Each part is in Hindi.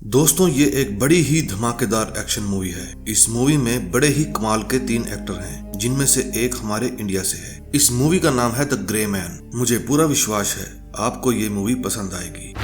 दोस्तों, ये एक बड़ी ही धमाकेदार एक्शन मूवी है। इस मूवी में बड़े ही कमाल के 3 एक्टर हैं, जिनमें से एक हमारे इंडिया से है। इस मूवी का नाम है द ग्रे मैन। मुझे पूरा विश्वास है आपको ये मूवी पसंद आएगी।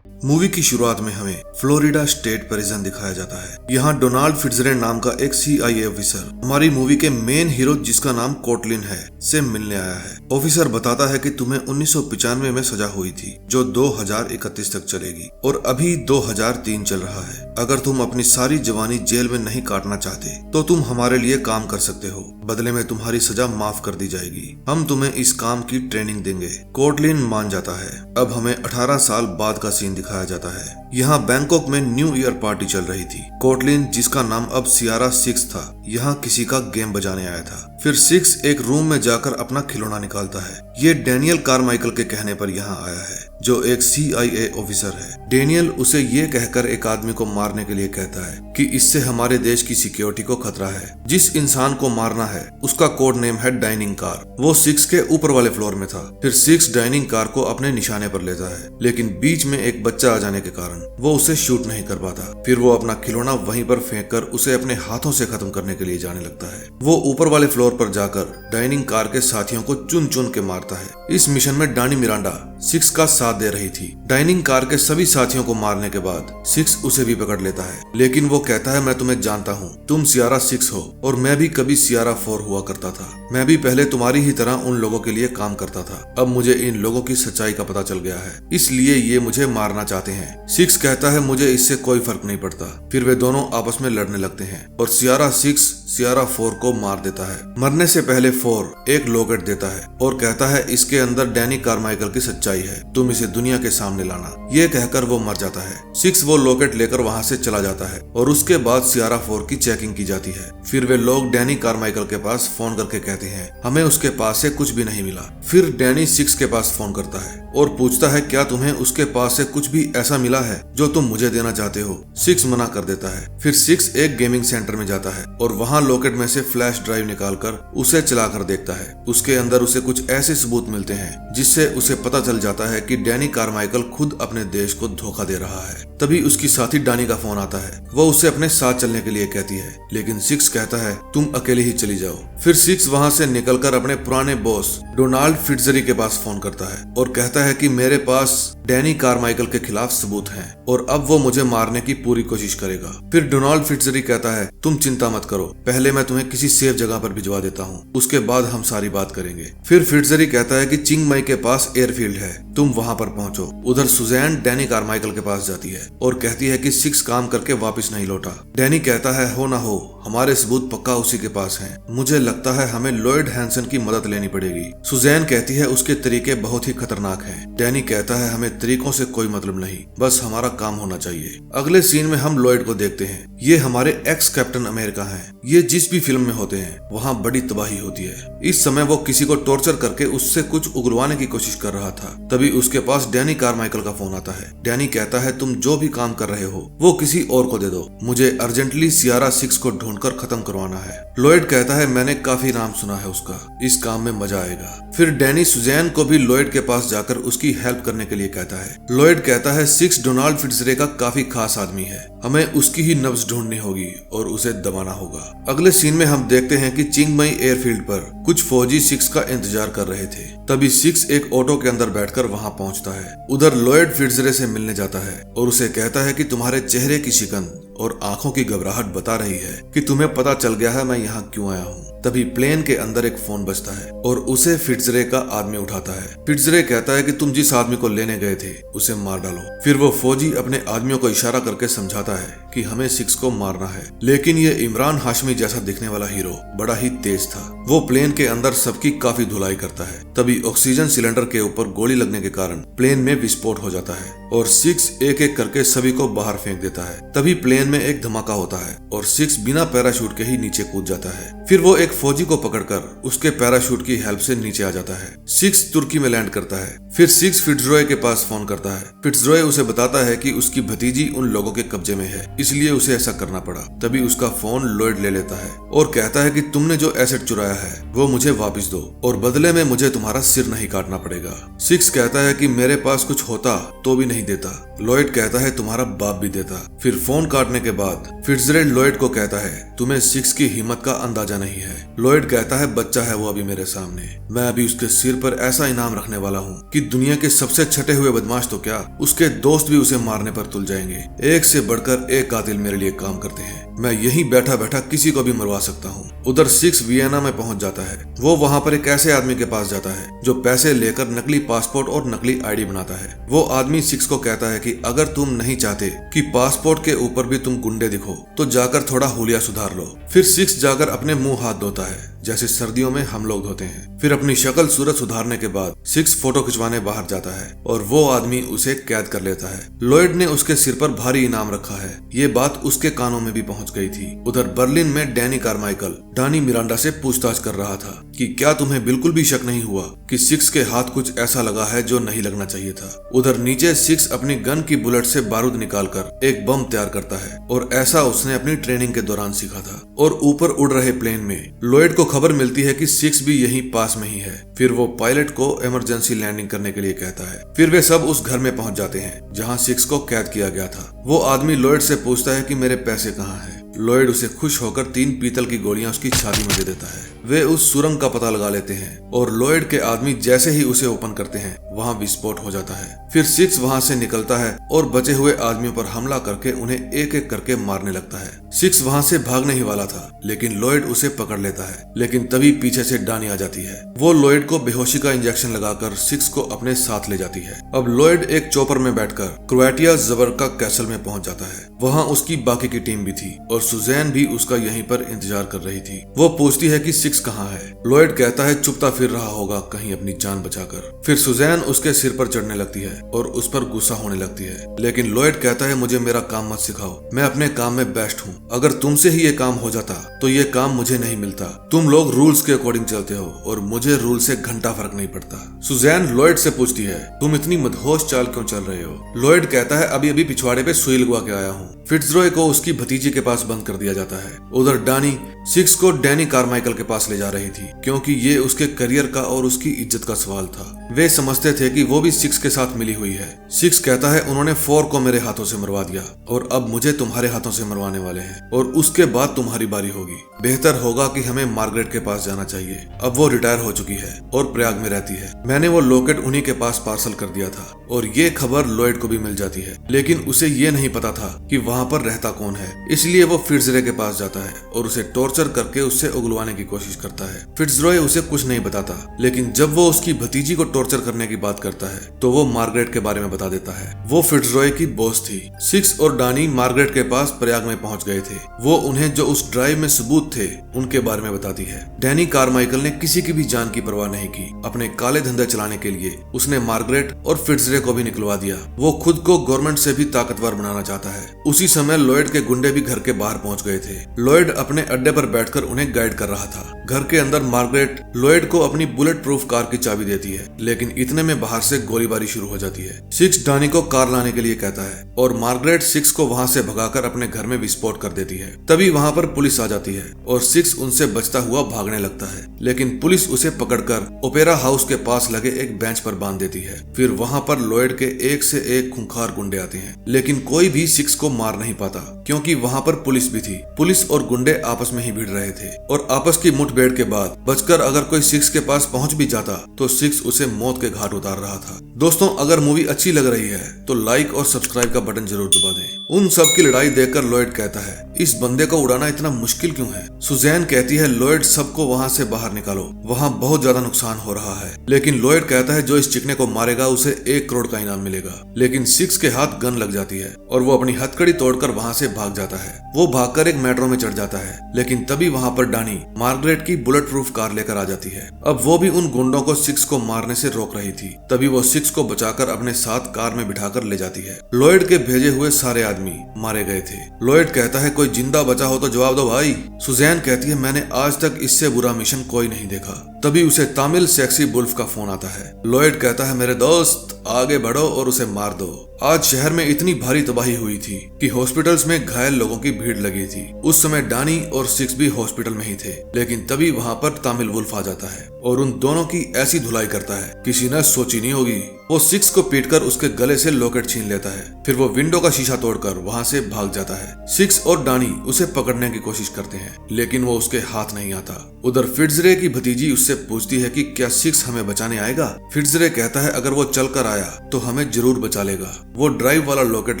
मूवी की शुरुआत में हमें फ्लोरिडा स्टेट प्रिजन दिखाया जाता है। यहाँ डोनाल्ड फिट्जरे नाम का एक CIA ऑफिसर हमारी मूवी के मेन हीरो, जिसका नाम कोटलिन है, से मिलने आया है। ऑफिसर बताता है कि तुम्हें 1995 में सजा हुई थी, जो 2031 तक चलेगी, और अभी 2003 चल रहा है। अगर तुम अपनी सारी जवानी जेल में नहीं काटना चाहते तो तुम हमारे लिए काम कर सकते हो। बदले में तुम्हारी सजा माफ कर दी जाएगी। हम तुम्हें इस काम की ट्रेनिंग देंगे। कोटलिन मान जाता है। अब हमें 18 साल बाद का सीन दिखाया जाता है। यहाँ बैंकॉक में न्यू ईयर पार्टी चल रही थी। कोटलिन, जिसका नाम अब सियारा 6 था, यहाँ किसी का गेम बजाने आया था। फिर 6 एक रूम में जाकर अपना खिलौना निकालता है। ये डेनियल कारमाइकल के कहने पर यहाँ आया है, जो एक CIA ऑफिसर है। डेनियल उसे ये कहकर एक आदमी को मारने के लिए कहता है कि इससे हमारे देश की सिक्योरिटी को खतरा है। जिस इंसान को मारना है उसका कोड नेम है डाइनिंग कार। वो 6 के ऊपर वाले फ्लोर में था। फिर 6 डाइनिंग कार को अपने निशाने पर लेता है, लेकिन बीच में एक बच्चा आ जाने के कारण वो उसे शूट नहीं कर पाता। फिर वो अपना खिलौना वहीं पर फेंक कर उसे अपने हाथों से खत्म करने के लिए जाने लगता है। वो ऊपर वाले फ्लोर पर जाकर डाइनिंग कार के साथियों को चुन चुन के मारता है। इस मिशन में डानी मिरांडा 6 का साथ दे रही थी। डाइनिंग कार के सभी साथियों को मारने के बाद 6 उसे भी पकड़ लेता है, लेकिन वो कहता है, मैं तुम्हें जानता हूँ, तुम सियारा 6 हो और मैं भी कभी सियारा 4 हुआ करता था। मैं भी पहले तुम्हारी ही तरह उन लोगों के लिए काम करता था। अब मुझे इन लोगों की सच्चाई का पता चल गया है, इसलिए ये मुझे मारना चाहते हैं। 6 कहता है, मुझे इससे कोई फर्क नहीं पड़ता। फिर वे दोनों आपस में लड़ने लगते हैं और सियारा 6 सियारा 4 को मार देता है। मरने से पहले 4 एक लॉकेट देता है और कहता है, इसके अंदर डैनी कारमाइकल की सच्चाई है, तुम इसे दुनिया के सामने लाना। ये कहकर वो मर जाता है। 6 वो लॉकेट लेकर वहाँ से चला जाता है और उसके बाद सियारा 4 की चेकिंग की जाती है। फिर वे लोग डैनी कारमाइकल के पास फोन करके कहते हैं, हमें उसके पास से कुछ भी नहीं मिला। फिर डैनी 6 के पास फोन करता है और पूछता है, क्या तुम्हें उसके पास से कुछ भी ऐसा मिला है जो तुम मुझे देना चाहते हो? 6 मना कर देता है। फिर 6 एक गेमिंग सेंटर में जाता है और वहाँ लॉकेट में से फ्लैश ड्राइव निकालकर उसे चलाकर देखता है। उसके अंदर उसे कुछ ऐसे सबूत मिलते हैं जिससे उसे पता चल जाता है कि डैनी कारमाइकल खुद अपने देश को धोखा दे रहा है। तभी उसकी साथी डानी का फोन आता है। वो उसे अपने साथ चलने के लिए कहती है, लेकिन 6 कहता है, तुम अकेले ही चली जाओ। फिर 6 वहाँ से निकलकर अपने पुराने बॉस डोनाल्ड फिट्जरे के पास फोन करता है और कहता है कि मेरे पास डैनी कारमाइकल के खिलाफ सबूत हैं और अब वो मुझे मारने की पूरी कोशिश करेगा। फिर डोनाल्ड फिट्जरे कहता है, तुम चिंता मत करो, पहले मैं तुम्हें किसी सेफ जगह पर भिजवा देता हूँ, उसके बाद हम सारी बात करेंगे। फिर फिट्जरे कहता है कि चिंग माई के पास एयरफील्ड है, तुम वहाँ पर पहुँचो। उधर सुजैन डैनी कारमाइकल के पास जाती है और कहती है कि 6 काम करके वापस नहीं लौटा। डैनी कहता है, हो ना हो, हमारे सबूत पक्का उसी के पास हैं। मुझे लगता है हमें लॉयड हैंसन की मदद लेनी पड़ेगी। सुजैन कहती है, उसके तरीके बहुत ही खतरनाक हैं। डैनी कहता है, हमें तरीकों से कोई मतलब नहीं, बस हमारा काम होना चाहिए। अगले सीन में हम लॉयड को देखते हैं। ये हमारे एक्स कैप्टन अमेरिका हैं। ये जिस भी फिल्म में होते हैं वहाँ बड़ी तबाही होती है। इस समय वो किसी को टॉर्चर करके उससे कुछ उगलवाने की कोशिश कर रहा था। तभी उसके पास डैनी कारमाइकल का फोन आता है। डैनी कहता है, तुम जो भी काम कर रहे हो वो किसी और को दे दो, मुझे अर्जेंटली सियारा 6 को ढूंढकर खत्म करवाना है। लॉयड कहता है, मैंने काफी नाम सुना है उसका, इस काम में मजा आएगा। फिर डैनी सुजैन को भी लॉयड के पास जाकर उसकी हेल्प करने के लिए कहता है। लॉयड कहता है, 6 डोनाल्ड फिट्जरे का काफी खास आदमी है, हमें उसकी ही नब्ज ढूंढनी होगी और उसे दबाना होगा। अगले सीन में हम देखते हैं कि चिंग माई एयरफील्ड पर कुछ फौजी 6 का इंतजार कर रहे थे। तभी 6 एक ऑटो के अंदर बैठकर वहां पहुंचता है। उधर लॉयड फिट्जरे से मिलने जाता है और उसे कहता है कि तुम्हारे चेहरे की शिकन और आंखों की घबराहट बता रही है कि तुम्हें पता चल गया है मैं यहाँ क्यों आया हूँ। तभी प्लेन के अंदर एक फोन बजता है और उसे फिट्जरे का आदमी उठाता है। फिट्जरे कहता है कि तुम जिस आदमी को लेने गए थे उसे मार डालो। फिर वो फौजी अपने आदमियों को इशारा करके समझाता है कि हमें 6 को मारना है, लेकिन ये इमरान हाशमी जैसा दिखने वाला हीरो बड़ा ही तेज था। वो प्लेन के अंदर सबकी काफी धुलाई करता है। तभी ऑक्सीजन सिलेंडर के ऊपर गोली लगने के कारण प्लेन में विस्फोट हो जाता है और 6 एक एक करके सभी को बाहर फेंक देता है। तभी प्लेन में एक धमाका होता है और 6 बिना पैराशूट के ही नीचे कूद जाता है। फिर वो एक फौजी को पकड़कर उसके पैराशूट की हेल्प से नीचे आ जाता है। सिक्स तुर्की में लैंड करता है। फिर सिक्स फिट्जरॉय के पास फोन करता है। फिट्जरॉय उसे बताता है कि उसकी भतीजी उन लोगों के कब्जे में है, इसलिए उसे ऐसा करना पड़ा। तभी उसका फोन लॉयड ले लेता है और कहता है कि तुमने जो एसेट चुराया है वो मुझे वापस दो और बदले में मुझे तुम्हारा सिर नहीं काटना पड़ेगा। सिक्स कहता है कि मेरे पास कुछ होता तो भी नहीं देता। लॉयड कहता है तुम्हारा बाप भी देता। फिर फोन काटने के बाद फिट्जरॉय लॉयड को कहता है तुम्हें सिक्स की हिम्मत का अंदाजा नहीं है। लॉयड कहता है बच्चा है वो अभी मेरे सामने, मैं अभी उसके सिर पर ऐसा इनाम रखने वाला हूँ कि दुनिया के सबसे छटे हुए बदमाश तो क्या, उसके दोस्त भी उसे मारने पर तुल जाएंगे। एक से बढ़कर एक कातिल मेरे लिए काम करते हैं, मैं यहीं बैठा बैठा किसी को भी मरवा सकता हूँ। उधर सिक्स वियना में पहुंच जाता है। वो वहाँ पर एक ऐसे आदमी के पास जाता है जो पैसे लेकर नकली पासपोर्ट और नकली आईडी बनाता है। वो आदमी सिक्स को कहता है कि अगर तुम नहीं चाहते कि पासपोर्ट के ऊपर भी तुम गुंडे दिखो तो जाकर थोड़ा हुलिया सुधार लो। फिर सिक्स जाकर अपने मुंह हाथ धोता है जैसे सर्दियों में हम लोग धोते हैं। फिर अपनी शक्ल सूरत सुधारने के बाद सिक्स फोटो खिंचवाने बाहर जाता है और वो आदमी उसे कैद कर लेता है। लॉयड ने उसके सिर पर भारी इनाम रखा है, ये बात उसके कानों में भी पहुंच गई थी। उधर बर्लिन में डैनी कारमाइकल डानी मिरांडा से पूछताछ कर रहा था कि क्या तुम्हें बिल्कुल भी शक नहीं हुआ कि सिक्स के हाथ कुछ ऐसा लगा है जो नहीं लगना चाहिए था। उधर नीचे सिक्स अपनी गन की बुलेट से बारूद निकालकर एक बम तैयार करता है और ऐसा उसने अपनी ट्रेनिंग के दौरान सीखा था। और ऊपर उड़ रहे प्लेन में लॉयड को खबर मिलती है कि सिक्स भी यहीं पास में ही है। फिर वो पायलट को इमरजेंसी लैंडिंग करने के लिए कहता है। फिर वे सब उस घर में पहुंच जाते हैं जहां सिक्स को कैद किया गया था। वो आदमी लॉयड से पूछता है कि मेरे पैसे कहाँ हैं। लॉयड उसे खुश होकर 3 पीतल की गोलियां उसकी छाती में दे देता है। वे उस सुरंग का पता लगा लेते हैं और लॉयड के आदमी जैसे ही उसे ओपन करते हैं वहां विस्फोट हो जाता है। फिर सिक्स वहां से निकलता है और बचे हुए आदमियों पर हमला करके उन्हें एक एक करके मारने लगता है। सिक्स वहां से भागने ही वाला था लेकिन लॉयड उसे पकड़ लेता है, लेकिन तभी पीछे से डानी आ जाती है। वो लॉयड को बेहोशी का इंजेक्शन लगाकर सिक्स को अपने साथ ले जाती है। अब लॉयड एक चॉपर में बैठकर क्रोएटिया जबरका कैसल में पहुंच जाता है। वहां उसकी बाकी की टीम भी थी और सुजैन भी उसका यहीं पर इंतजार कर रही थी। वो पूछती है कि सिक्स कहाँ है। लॉयड कहता है चुपता फिर रहा होगा कहीं अपनी जान बचाकर। फिर सुजैन उसके सिर पर चढ़ने लगती है और उस पर गुस्सा होने लगती है, लेकिन लॉयड कहता है मुझे मेरा काम मत सिखाओ, मैं अपने काम में बेस्ट हूँ। अगर तुमसे ही ये काम हो जाता तो ये काम मुझे नहीं मिलता। तुम लोग रूल्स के अकॉर्डिंग चलते हो और मुझे रूल से घंटा फर्क नहीं पड़ता। सुजैन लॉयड से पूछती है तुम इतनी मदहोश चाल क्यों चल रहे हो। लॉयड कहता है अभी अभी पिछवाड़े पे सुई लगवा के आया हूँ। फिट्जरॉय को उसकी भतीजी के पास बंद कर दिया जाता है। उधर डानी सिक्स को डैनी कारमाइकल के पास ले जा रही थी क्योंकि ये उसके करियर का और उसकी इज्जत का सवाल था। वे समझते थे कि वो भी सिक्स के साथ मिली हुई है। सिक्स कहता है उन्होंने 4 को मेरे हाथों से मरवा दिया और अब मुझे तुम्हारे हाथों से मरवाने वाले हैं और उसके बाद तुम्हारी बारी होगी। बेहतर होगा कि हमें मार्गरेट के पास जाना चाहिए। अब वो रिटायर हो चुकी है और प्रयाग में रहती है। मैंने वो लॉकेट उन्हीं के पास पार्सल कर दिया था और ये खबर लॉयड को भी मिल जाती है, लेकिन उसे ये नहीं पता था कि वहाँ पर रहता कौन है। इसलिए वो फिट्जरॉय के पास जाता है और उसे टॉर्चर करके उससे उगलवाने की कोशिश करता है। फिट्जरॉय उसे कुछ नहीं बताता, लेकिन जब वो उसकी भतीजी को टॉर्चर करने की बात करता है तो वो मार्गरेट के बारे में बता देता है। वो फिट्जरॉय की बॉस थी। सिक्स और डानी मार्गरेट के पास प्रयाग में पहुंच गए थे। वो उन्हें जो उस ड्राइव में सबूत थे उनके बारे में बताती है। डैनी कारमाइकल ने किसी की भी जान की परवाह नहीं की। अपने काले धंधे चलाने के लिए उसने मार्गरेट और फिट्जरॉय को भी निकलवा दिया। वो खुद को गवर्नमेंट से भी ताकतवर बनाना चाहता है। उसी समय लॉयड के गुंडे भी घर के बाहर पहुंच गए थे। लॉयड अपने अड्डे पर बैठकर उन्हें गाइड कर रहा था। घर के अंदर मार्गरेट लॉयड को अपनी बुलेट प्रूफ कार की चाबी देती है, लेकिन इतने में बाहर से गोलीबारी शुरू हो जाती है। सिक्स डानी को कार लाने के लिए कहता है और मार्गरेट सिक्स को वहां से भगाकर अपने घर में विस्फोट कर देती है। तभी वहां पर पुलिस आ जाती है और सिक्स उनसे बचता हुआ भागने लगता है, लेकिन पुलिस उसे पकड़कर ओपेरा हाउस के पास लगे एक बेंच पर बांध देती है। फिर वहां पर लॉयड के एक से एक खूंखार गुंडे आते हैं, लेकिन कोई भी सिक्स को मार नहीं पाता क्योंकि वहां पर पुलिस भी थी। पुलिस और गुंडे आपस में ही भिड़ रहे थे और आपस की मुठभेड़ के बाद बचकर अगर कोई सिक्स के पास पहुंच भी जाता तो सिक्स उसे मौत के घाट उतार रहा था। दोस्तों, अगर मूवी अच्छी लग रही है तो लाइक और सब्सक्राइब का बटन जरूर दबा दें। उन सब की लड़ाई देखकर लॉयड कहता है इस बंदे को उड़ाना इतना मुश्किल क्यों है। सुजैन कहती है लॉयड सबको वहां से बाहर निकालो, वहां बहुत ज्यादा नुकसान हो रहा है। लेकिन लॉयड कहता है जो इस चिकने को मारेगा उसे 1 करोड़ का इनाम मिलेगा। लेकिन सिक्स के हाथ गन लग जाती है और वो अपनी हथकड़ी तोड़कर वहाँ से भाग जाता है। वो भागकर एक मेट्रो में चढ़ जाता है, लेकिन तभी वहाँ पर डानी मार्गरेट की बुलेट प्रूफ कार लेकर आ जाती है। अब वो भी उन गुंडों को सिक्स को मारने से रोक रही थी। तभी वो सिक्स को बचाकर अपने साथ कार में बिठाकर ले जाती है। लॉयड के भेजे हुए सारे आदमी मारे गए थे। लॉयड कहता है कोई जिंदा बचा हो तो जवाब दो भाई। सुजैन कहती है मैंने आज तक इससे बुरा मिशन कोई नहीं देखा। तभी उसे तमिल सेक्सी वुल्फ का फोन आता है। लॉयड कहता है मेरे दोस्त आगे बढ़ो और उसे मार दो। आज शहर में इतनी भारी तबाही हुई थी कि हॉस्पिटल्स में घायल लोगों की भीड़ लगी थी। उस समय डानी और सिक्स भी हॉस्पिटल में ही थे, लेकिन तभी वहाँ पर तमिल वुल्फ आ जाता है और उन दोनों की ऐसी धुलाई करता है किसी ने सोची नहीं होगी। वो सिक्स को पीटकर उसके गले से लॉकेट छीन लेता है। फिर वो विंडो का शीशा तोड़कर वहाँ से भाग जाता है। सिक्स और डानी उसे पकड़ने की कोशिश करते हैं, लेकिन वो उसके हाथ नहीं आता। उधर फिट्जरे की भतीजी उससे पूछती है कि क्या सिक्स हमें बचाने आएगा। फिट्जरे कहता है अगर वो चल कर आया तो हमें जरूर बचा लेगा। वो ड्राइव वाला लॉकेट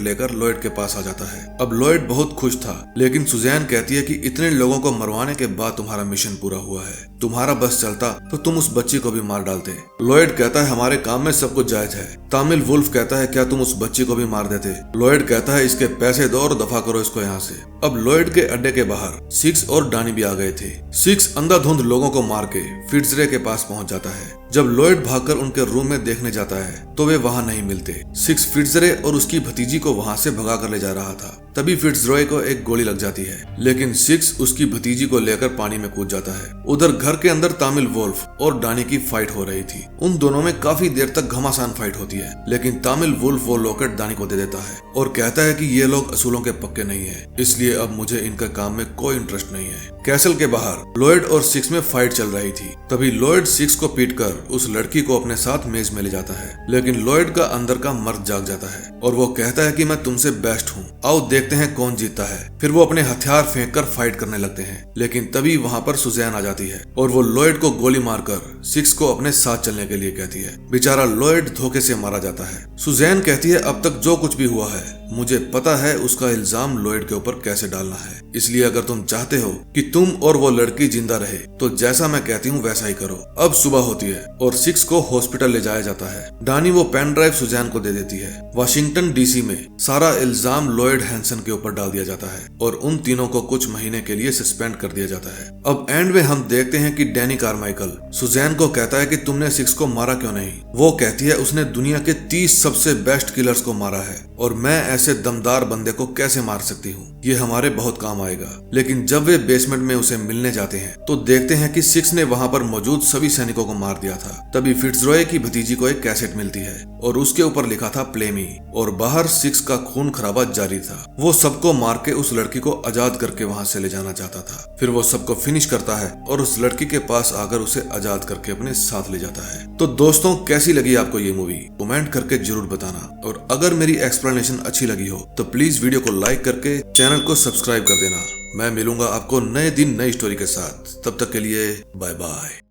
लेकर लॉयड के पास आ जाता है। अब लॉयड बहुत खुश था, लेकिन सुजैन कहती है कि इतने लोगों को मरवाने के बाद तुम्हारा मिशन पूरा हुआ है। तुम्हारा बस चलता तो तुम उस बच्ची को भी मार डालते। लॉयड कहता है हमारे काम में सब कुछ जायज है। तमिल वुल्फ कहता है क्या तुम उस बच्ची को भी मार देते। लॉयड कहता है इसके पैसे दो और दफा करो इसको यहाँ से। अब लॉयड के अड्डे के बाहर सिक्स और डानी भी आ गए थे। सिक्स अंधाधुंध लोगों को मार के फिट्जरे के पास पहुंच जाता है। जब लॉयड भागकर उनके रूम में देखने जाता है तो वे वहां नहीं मिलते। सिक्स फिट्जरे और उसकी भतीजी को वहां से भगा कर ले जा रहा था। तभी फिट्जरॉय को एक गोली लग जाती है, लेकिन सिक्स उसकी भतीजी को लेकर पानी में कूद जाता है। उधर घर के अंदर तमिल वुल्फ और डानी की फाइट हो रही थी। उन दोनों में काफी देर तक घमासान फाइट होती है, लेकिन तमिल वुल्फ वो लॉकेट डानी को दे देता है और कहता है कि ये लोग असूलों के पक्के नहीं है, इसलिए अब मुझे इनके काम में कोई इंटरेस्ट नहीं है। कैसल के बाहर लॉयड और सिक्स में फाइट चल रही थी। तभी लॉयड सिक्स को पीटकर उस लड़की को अपने साथ मेज में ले जाता है, लेकिन लॉयड का अंदर का मर्द जाग जाता है और वो कहता है कि मैं तुमसे बेस्ट हूँ, आओ देखते हैं कौन जीतता है। फिर वो अपने हथियार फेंक कर फाइट करने लगते हैं, लेकिन तभी वहाँ पर सुजैन आ जाती है और वो लॉयड को गोली मारकर सिक्स को अपने साथ चलने के लिए कहती है। बेचारा लॉयड धोखे से मारा जाता है। सुजैन कहती है अब तक जो कुछ भी हुआ है मुझे पता है उसका इल्जाम लॉयड के ऊपर कैसे डालना है, इसलिए अगर तुम चाहते हो कि तुम और वो लड़की जिंदा रहे तो जैसा मैं कहती हूँ वैसा ही करो। अब सुबह होती है और सिक्स को हॉस्पिटल ले जाया जाता है। डानी वो पेन ड्राइव सुजैन को दे देती है। वाशिंगटन डीसी में सारा इल्जाम लॉयड हैंसन के ऊपर डाल दिया जाता है और उन तीनों को कुछ महीने के लिए सस्पेंड कर दिया जाता है। अब एंड में हम देखते हैं कि डैनी कारमाइकल सुजैन को कहता है कि तुमने सिक्स को मारा क्यों नहीं। वो कहती है उसने दुनिया के 30 सबसे बेस्ट किलर्स को मारा है और मैं ऐसे दमदार बंदे को कैसे मार सकती हूँ, ये हमारे बहुत काम आएगा। लेकिन जब वे बेसमेंट में उसे मिलने जाते हैं तो देखते हैं कि सिक्स ने वहाँ पर मौजूद सभी सैनिकों को मार दिया था। तभी फिट्जरॉय की भतीजी को एक कैसेट मिलती है और उसके ऊपर लिखा था प्ले मी और बाहर सिक्स का खून खराबा जारी था। वो सबको मार के उस लड़की को आजाद करके वहाँ से ले जाना चाहता था। फिर वो सबको फिनिश करता है और उस लड़की के पास आकर उसे आजाद करके अपने साथ ले जाता है। तो दोस्तों कैसी लगी आपको ये मूवी कमेंट करके जरूर बताना, और अगर मेरी एक्सप्लेनेशन अच्छी लगी हो तो प्लीज वीडियो को लाइक करके चैनल को सब्सक्राइब कर देना। मैं मिलूंगा आपको नए दिन नई स्टोरी के साथ, तब तक के लिए बाय बाय।